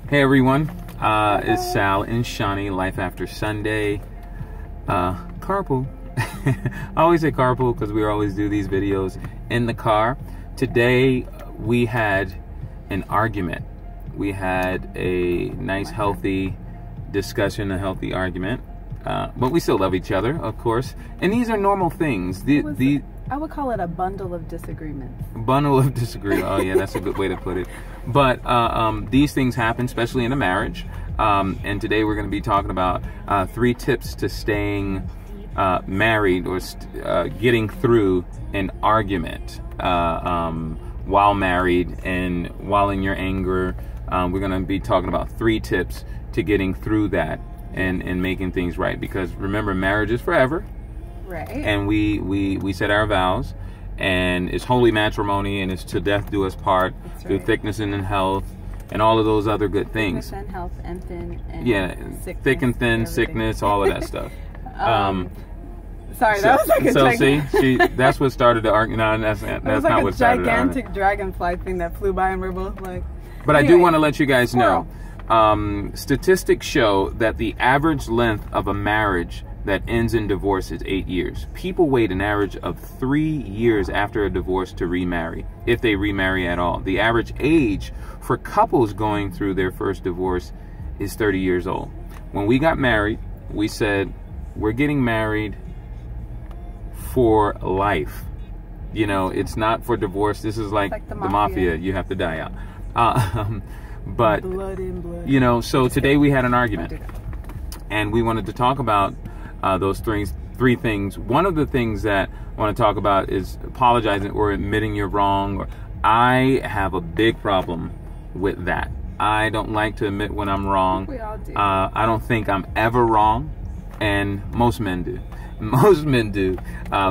Hey everyone, it's Sal and Shawnee, Life After Sunday. Carpool. I always say carpool because we always do these videos in the car. Today we had an argument. We had a nice healthy discussion, a healthy argument. But we still love each other, of course. And these are normal things. I would call it a bundle of disagreements. Bundle of disagreements. Oh yeah, that's a good way to put it. But these things happen, especially in a marriage. And today we're going to be talking about 3 tips to staying married or getting through an argument while married and while in your anger. We're going to be talking about 3 tips to getting through that and making things right. Because remember, marriage is forever. Right. And we said our vows, and it's holy matrimony, and it's to death do us part, through thickness and in health, and all of those other good things. Thickness and health and thin and sickness, thick and thin, everything. Sickness, all of that stuff. Sorry, that was like a gigantic... that's what started the argument. No, that's like not what started the argument. Gigantic dragonfly thing that flew by, and we're both like... But anyway, I do want to let you guys know, statistics show that the average length of a marriage that ends in divorce is 8 years. People wait an average of 3 years after a divorce to remarry, if they remarry at all. The average age for couples going through their first divorce is 30 years old. When we got married, we said, we're getting married for life. You know, it's not for divorce. This is like the mafia. You have to die out. But, blood in, blood. You know, so today we had an argument. And we wanted to talk about those 3 things. One of the things that I want to talk about is apologizing or admitting you're wrong. I have a big problem with that. I don't like to admit when I'm wrong. We all do. I don't think I'm ever wrong, and most men do. Most men do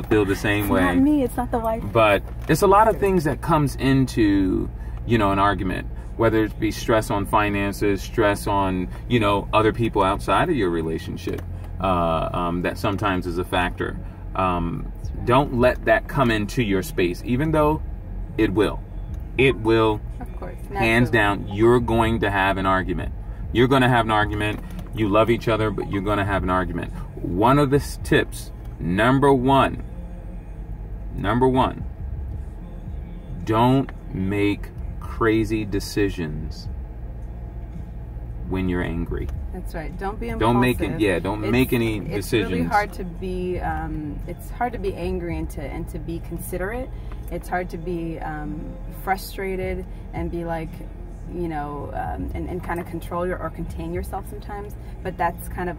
feel the same way. It's not me. It's not the wife. But it's a lot of things that comes into, you know, an argument. Whether it be stress on finances, stress on, you know, other people outside of your relationship. That sometimes is a factor. Don't let that come into your space, even though it will. It will. Of course. Hands down, you're going to have an argument. You're going to have an argument. You love each other, but you're going to have an argument. One of the tips, number one, don't make crazy decisions when you're angry. That's right. Don't be impulsive. Don't make it. Don't make any decisions. It's really hard to be. It's hard to be angry and to be considerate. It's hard to be frustrated and be like, you know, and kind of control or contain yourself sometimes. But that's kind of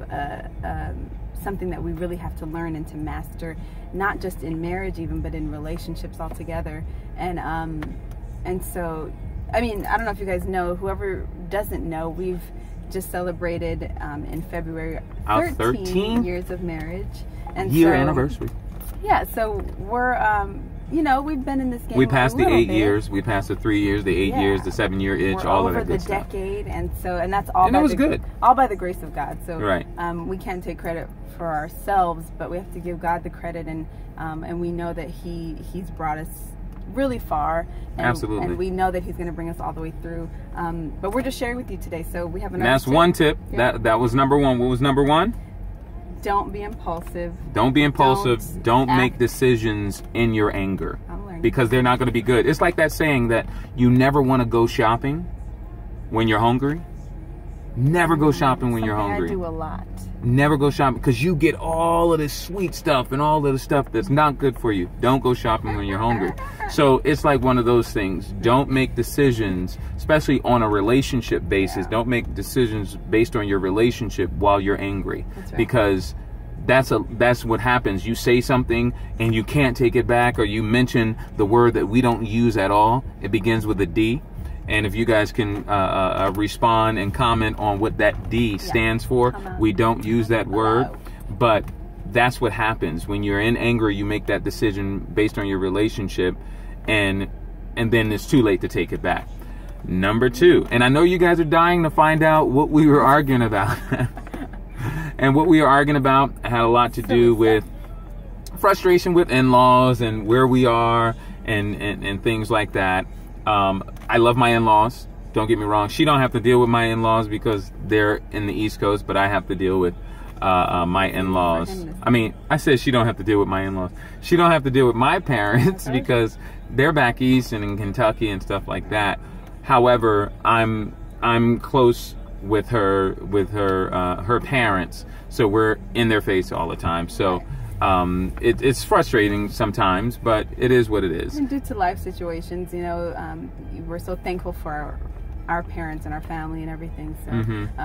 something that we really have to learn and to master, not just in marriage even, but in relationships altogether. And so, I mean, I don't know if you guys know. Whoever doesn't know, we've just celebrated in February 13 years of marriage. And year anniversary. Yeah, so we're, you know, we've been in this game. We passed the 8 years. We passed the 3 years, the 8 years, the 7-year itch, all of that good stuff. Over the decade, and that's all. And it was good. All by the grace of God. So right. We can't take credit for ourselves, but we have to give God the credit, and we know that He's brought us really far, and, absolutely, and we know that He's going to bring us all the way through. But we're just sharing with you today. So we have another. And that's one tip. Yeah. That was number 1. What was number 1? Don't be impulsive. Don't be impulsive. Don't make decisions in your anger, because they're not going to be good. It's like that saying that you never want to go shopping when you're hungry. Never go shopping when you're hungry. I do a lot. Never go shopping, because you get all of this sweet stuff and all of the stuff that's not good for you. Don't go shopping when you're hungry. So it's like one of those things. Don't make decisions, especially on a relationship basis. Yeah. Don't make decisions based on your relationship while you're angry. That's right. Because that's what happens. You say something and you can't take it back, or you mention the word that we don't use at all. It begins with a D. And if you guys can respond and comment on what that D stands for, we don't use that word, but that's what happens. When you're in anger, you make that decision based on your relationship, and then it's too late to take it back. Number 2, and I know you guys are dying to find out what we were arguing about. And what we were arguing about had a lot to do with frustration with in-laws and where we are and things like that. I love my in-laws. Don't get me wrong. She don't have to deal with my in-laws because they're in the East Coast, but I have to deal with my in-laws. I mean, I said she don't have to deal with my in-laws. She don't have to deal with my parents because they're back east and in Kentucky and stuff like that. However, I'm close with her her parents, so we're in their face all the time. So it's frustrating sometimes, but it is what it is. And due to life situations, you know, we're so thankful for our parents and our family and everything. So,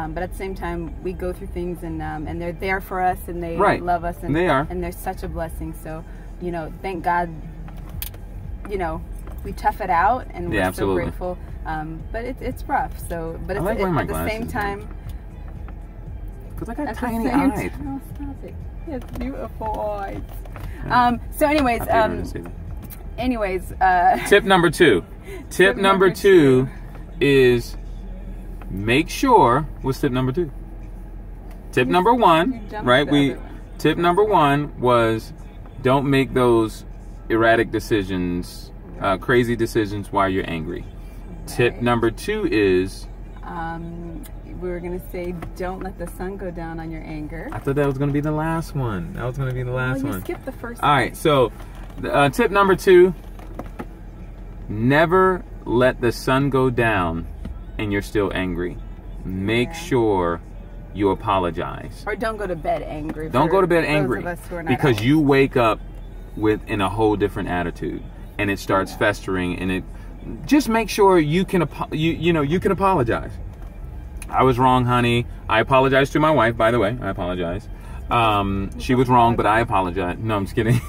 but at the same time, we go through things, and they're there for us, and they love us, and they are, and they're such a blessing. So, you know, thank God, you know, we tough it out, and we're so grateful. But it's rough. So, but it's, at the same time, because I got tiny eyes. Oh, stop it! It's beautiful eyes. So, anyways, tip number 2. Tip number 2 is make sure. What's tip number 2? Tip number 1, right? Tip number 1 was don't make those erratic decisions, crazy decisions while you're angry. Tip number 2 is we were gonna say don't let the sun go down on your anger. I thought that was gonna be the last one. That was gonna be the last one. You skipped the first one. All right, so tip number 2: never let the sun go down and you're still angry. Make sure you apologize. Or don't go to bed angry. Don't go to bed angry because you wake up in a whole different attitude, and it starts festering, and it just make sure you can you can apologize. I was wrong, honey. I apologize to my wife, by the way. I apologize. She was wrong, but I apologize. No, I'm just kidding.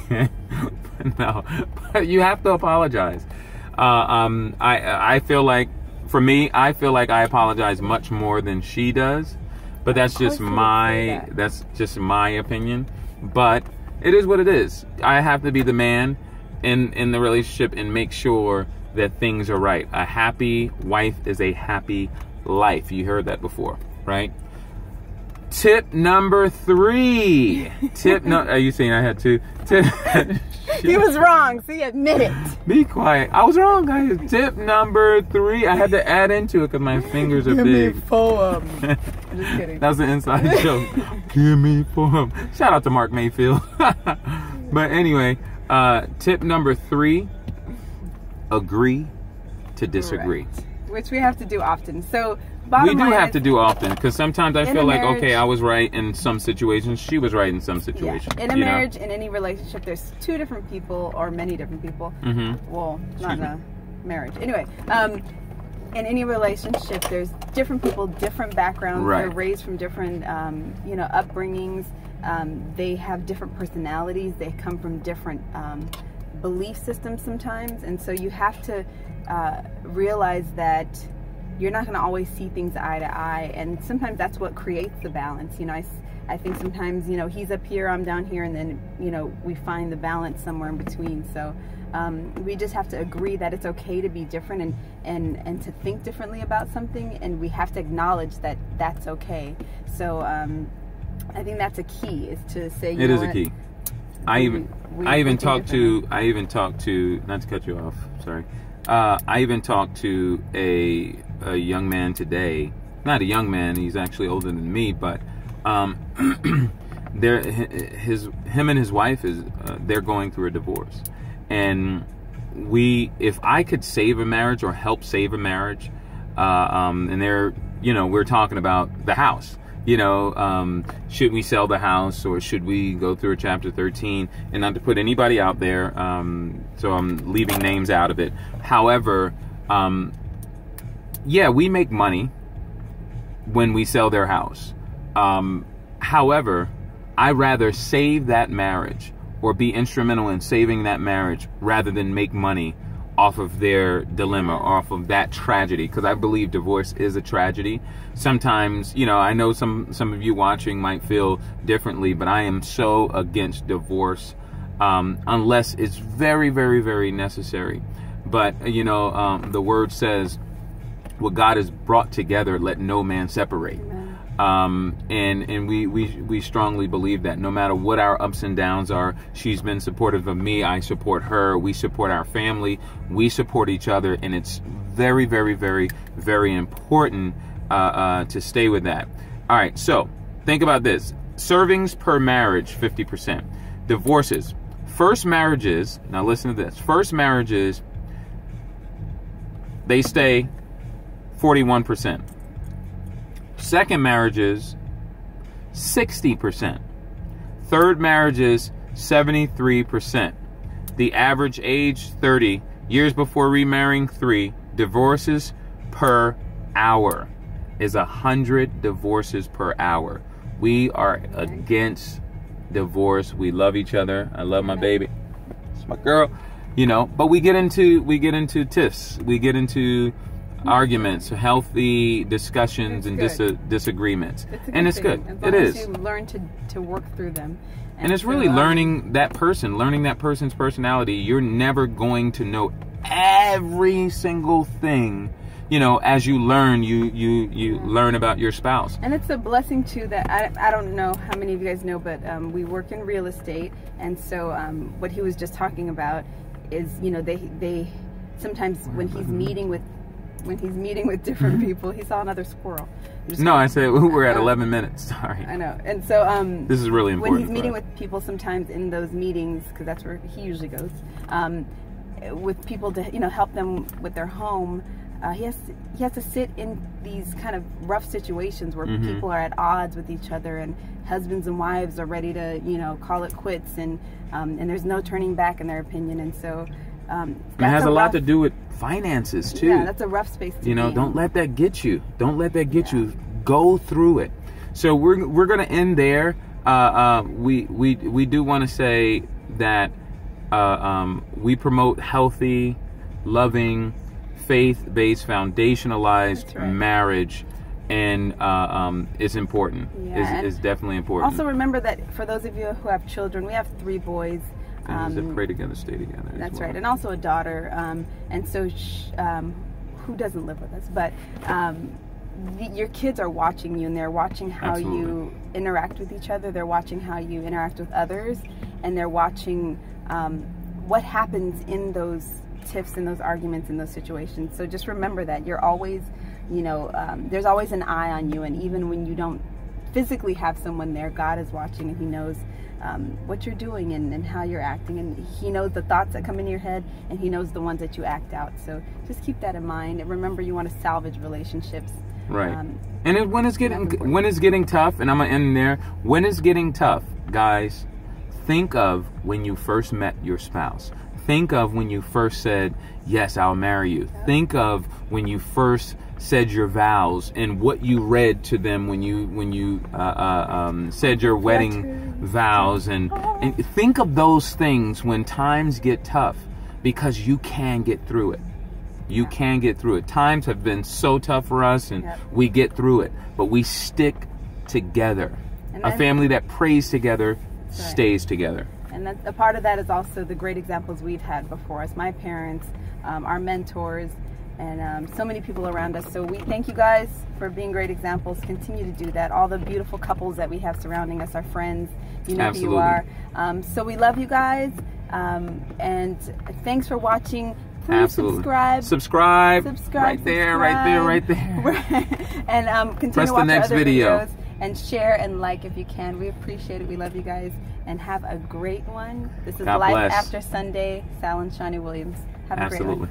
No, but you have to apologize. I feel like, for me, I feel like I apologize much more than she does, but that's just my opinion. But it is what it is. I have to be the man in the relationship and make sure that things are right. A happy wife is a happy life. You heard that before, right? Tip number 3. Are you saying I had 2? He was wrong. See, admit it. Be quiet. I was wrong, guys. Tip number 3. I had to add into it because my fingers are big. Give me 4 of them. I'm just kidding. That was an inside joke. Give me 4 of them. Shout out to Mark Mayfield. But anyway, tip number 3: agree to disagree. Correct. Which we have to do often. So we do have to do often, because sometimes I feel like, okay, I was right in some situations, she was right in some situations. In a marriage, in any relationship, there's 2 different people, or many different people. Well, not in a marriage. Anyway, in any relationship, there's different people, different backgrounds. They're raised from different, upbringings. They have different personalities. They come from different belief systems sometimes, and so you have to realize that you're not going to always see things eye to eye, and sometimes that's what creates the balance. You know, I think sometimes, you know, he's up here, I'm down here, and then, you know, we find the balance somewhere in between. So we just have to agree that it's okay to be different and to think differently about something, and we have to acknowledge that that's okay. So I think that's a key, is to say, it is a key. I even talked to, not to cut you off, sorry. I even talked to a young man today. Not a young man, he's actually older than me, but him and his wife they're going through a divorce. And if I could save a marriage or help save a marriage, and we're talking about the house. You know, should we sell the house, or should we go through a Chapter 13? And not to put anybody out there, so I'm leaving names out of it. However, we make money when we sell their house. However, I'd rather save that marriage, or be instrumental in saving that marriage, rather than make money off of their dilemma, off of that tragedy, because I believe divorce is a tragedy. Sometimes, you know, I know some of you watching might feel differently, but I am so against divorce unless it's very, very, very necessary. But, you know, the word says, what God has brought together, let no man separate. And we strongly believe that no matter what our ups and downs are, she's been supportive of me. I support her. We support our family. We support each other, and it's very, very, very, very important to stay with that. All right, so think about this. Servings per marriage, 50%. Divorces. First marriages, now listen to this. First marriages, they stay 41%. Second marriages, 60%. Third marriages, 73%. The average age, 30. Years before remarrying, 3. Divorces per hour is 100 divorces per hour. We are against divorce. We love each other. I love my baby. It's my girl. You know, but we get into tiffs. We get into arguments, healthy discussions, and disagreements, and it's good. It is. You learn to work through them, and it's really learning that person's personality. You're never going to know every single thing. You know, as you learn, you learn about your spouse. And it's a blessing too that I don't know how many of you guys know, but we work in real estate, and so what he was just talking about is, you know, they sometimes when he's meeting with different people, he saw another squirrel. No, I said we're at 11 minutes. Sorry. I know, and so this is really important. When he's meeting with people, sometimes in those meetings, because that's where he usually goes, with people to, you know, help them with their home. He has to sit in these kind of rough situations where people are at odds with each other, and husbands and wives are ready to, you know, call it quits, and there's no turning back in their opinion, and so it has a lot to do with finances too. Yeah, that's a rough space to be in. Don't let that get you. Don't let that get you. Go through it. So we're gonna end there. We do want to say that we promote healthy, loving, faith-based, foundationalized marriage, and it's important. It's definitely important. Also remember that for those of you who have children, we have 3 boys. And pray together, stay together. That's right, and also a daughter. And so, who doesn't live with us? But your kids are watching you, and they're watching how you interact with each other. They're watching how you interact with others, and they're watching what happens in those tiffs, in those arguments, in those situations. So just remember that you're always, you know, there's always an eye on you, and even when you don't physically have someone there, God is watching, and He knows what you're doing and how you're acting, and He knows the thoughts that come in your head, and He knows the ones that you act out. So just keep that in mind, and remember, you want to salvage relationships. Right. And when it's getting tough, and I'm gonna end there. When it's getting tough, guys, think of when you first met your spouse. Think of when you first said, "Yes, I'll marry you." Think of when you first said your vows and what you read to them when you said your wedding vows, and think of those things when times get tough, because you can get through it. You can get through it. Times have been so tough for us, and we get through it, but we stick together. A family that prays together stays together. And that's, a part of that is also the great examples we've had before us. My parents, our mentors, and so many people around us. So we thank you guys for being great examples. Continue to do that. All the beautiful couples that we have surrounding us, our friends, you know who you are. So we love you guys, and thanks for watching. Please subscribe right there. And continue to watch our other videos, and share and like if you can. We appreciate it. We love you guys, and have a great one. This is Life After Sunday. Sal and Shawnee Williams. Have a great one.